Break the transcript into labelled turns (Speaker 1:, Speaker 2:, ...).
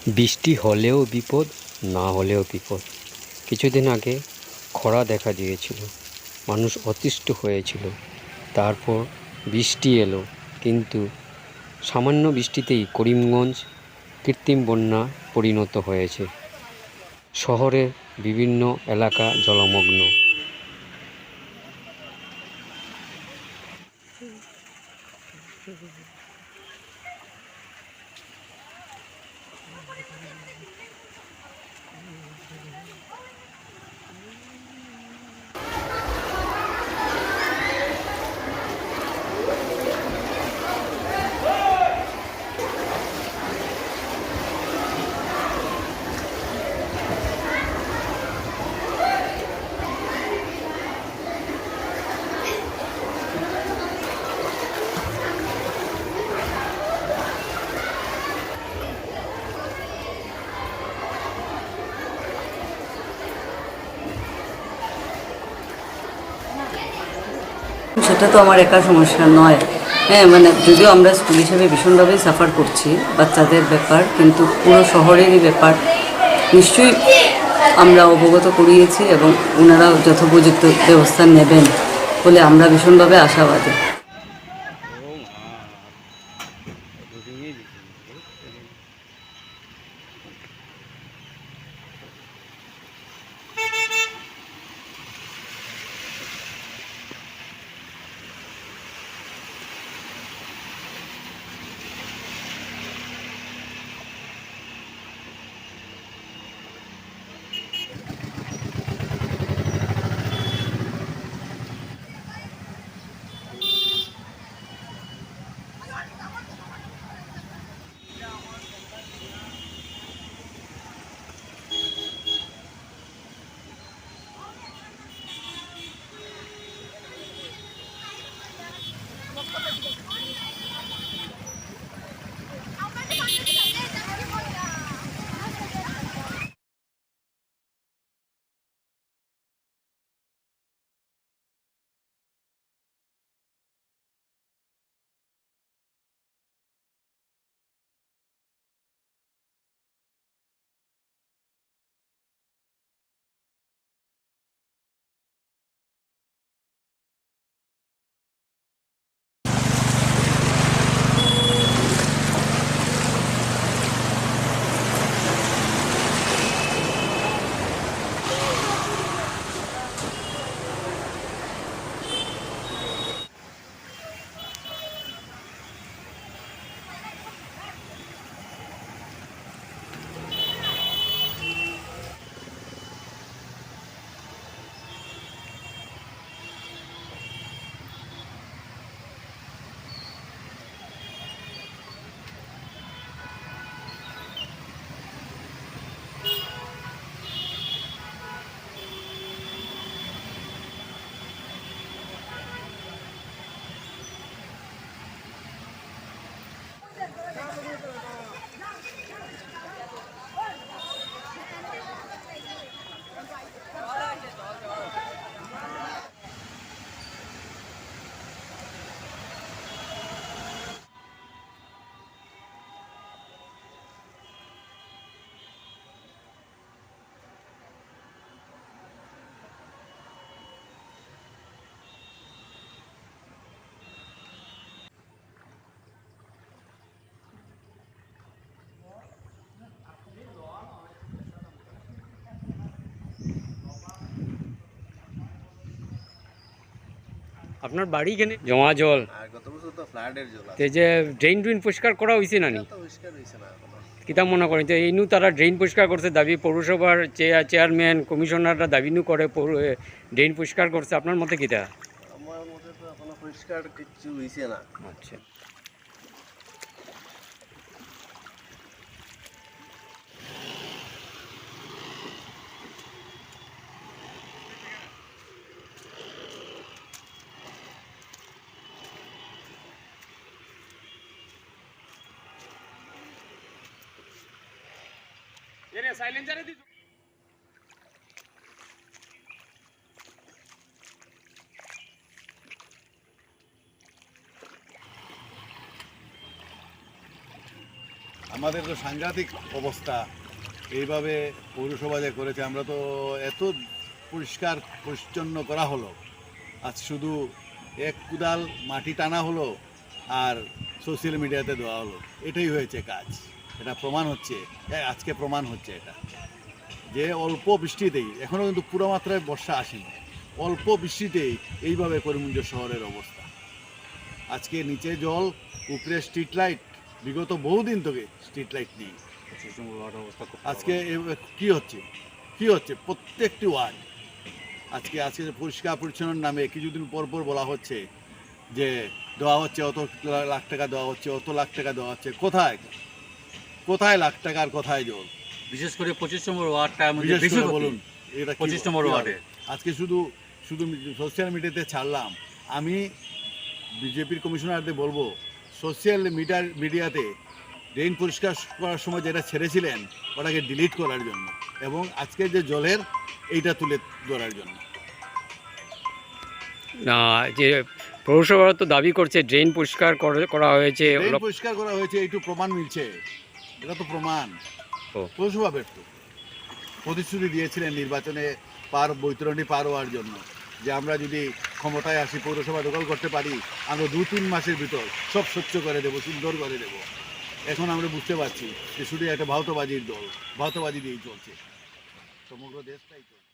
Speaker 1: বৃষ্টি হলেও বিপদ, না হলেও বিপদ। কিছুদিন আগে খরা দেখা দিয়েছিল, মানুষ অতিষ্ঠ হয়েছিল। তারপর বৃষ্টি এলো, কিন্তু সামান্য বৃষ্টিতেই করিমগঞ্জ কৃত্রিম বন্যা পরিণত হয়েছে। শহরের বিভিন্ন এলাকা জলমগ্ন।
Speaker 2: সেটা তো আমার একা সমস্যা নয়। মানে যদিও আমরা স্কুল হিসেবে ভীষণভাবেই সাফার করছি বাচ্চাদের ব্যাপার, কিন্তু পুরো শহরেরই ব্যাপার নিশ্চয়ই আমরা অবগত করিয়েছি এবং ওনারা যথোপযুক্ত ব্যবস্থা নেবেন বলে আমরা ভীষণভাবে আশাবাদী।
Speaker 1: আপনার বাড়ি এখানে জমা জল,
Speaker 3: আর গত বছর তো ফ্লাডের জল
Speaker 1: এই যে ড্রেন ট্রেন পরিষ্কার করা হয়েছে না নি?
Speaker 3: তো পরিষ্কার হইছে না এখনো।
Speaker 1: কিতা মনে করেন যে এইনু তারা ড্রেন পরিষ্কার করছে, দাবি পৌরসভার চেয়ারম্যান কমিশনাররা দাবি নু করে ড্রেন পরিষ্কার করছে, আপনার মতে কিতা?
Speaker 3: আমার মতে তো এখনো পরিষ্কার কিছু হইছে না।
Speaker 1: আচ্ছা, সাইলেন্সারে দিছো।
Speaker 3: আমার
Speaker 4: আমাদের তো সাংঘাতিক অবস্থা। এইভাবে পৌরসভা যে করেছে, আমরা তো এত পরিষ্কার পরিচ্ছন্ন করা হলো, আজ শুধু এক কুদাল মাটি টানা হলো আর সোশ্যাল মিডিয়াতে দেওয়া হলো, এটাই হয়েছে কাজ। এটা প্রমাণ হচ্ছে, আজকে প্রমাণ হচ্ছে এটা, যে অল্প বৃষ্টিতেই, এখনও কিন্তু পুরো মাত্রায় বর্ষা আসেনি, অল্প বৃষ্টিতেই এইভাবে করিমগঞ্জ শহরের অবস্থা। আজকে নিচে জল, উপরে স্ট্রিট লাইট, বিগত বহুদিন থেকে স্ট্রিট লাইট নেই। আজকে কি হচ্ছে প্রত্যেকটি ওয়ার্ড আজকে পরিষ্কার পরিচ্ছন্নের নামে কিছুদিন পর পর বলা হচ্ছে যে দেওয়া হচ্ছে অত লাখ টাকা দেওয়া হচ্ছে, অত লাখ টাকা দেওয়া হচ্ছে। কোথায় লাখ টাকা আর কোথায় জল?
Speaker 5: বিশেষ করে 25 নম্বর ওয়ার্ডটা
Speaker 4: বিশেষ করে বলুন, এটা
Speaker 5: 25 নম্বর ওয়ার্ডে
Speaker 4: আজকে শুধু সোশ্যাল মিডিয়াতে ছাড়লাম। আমি বিজেপির কমিশনারদের বলবো, সোশ্যাল মিডিয়াতে ড্রেন পরিষ্কার করার সময় যেটা ছেড়েছিলেন ওটাকে ডিলিট করার জন্য, এবং আজকের যে জলের এইটা তুলে ধরার জন্য।
Speaker 1: না, যে পৌরসভা তো দাবি করছে ড্রেন পরিষ্কার করা হয়েছে,
Speaker 4: ড্রেন পরিষ্কার করা হয়েছে, এইটু প্রমাণ মিলছে, এটা তো প্রমাণ।
Speaker 1: ও।
Speaker 4: পৌরসভা ব্যর্থ। প্রতিশ্রুতি দিয়েছিলেন নির্বাচনে বৈতরণী পার হওয়ার জন্য, যে আমরা যদি ক্ষমতায় আসি, পৌরসভা দখল করতে পারি, আমরা 2-3 মাসের ভিতর সব স্বচ্ছ করে দেবো, সুন্দর করে দেবো। এখন আমরা বুঝতে পারছি যে শুধু একটা ভাওতাবাজির দল, ভাওতাবাজি দিয়েই চলছে, সমগ্র দেশটাই চলছে।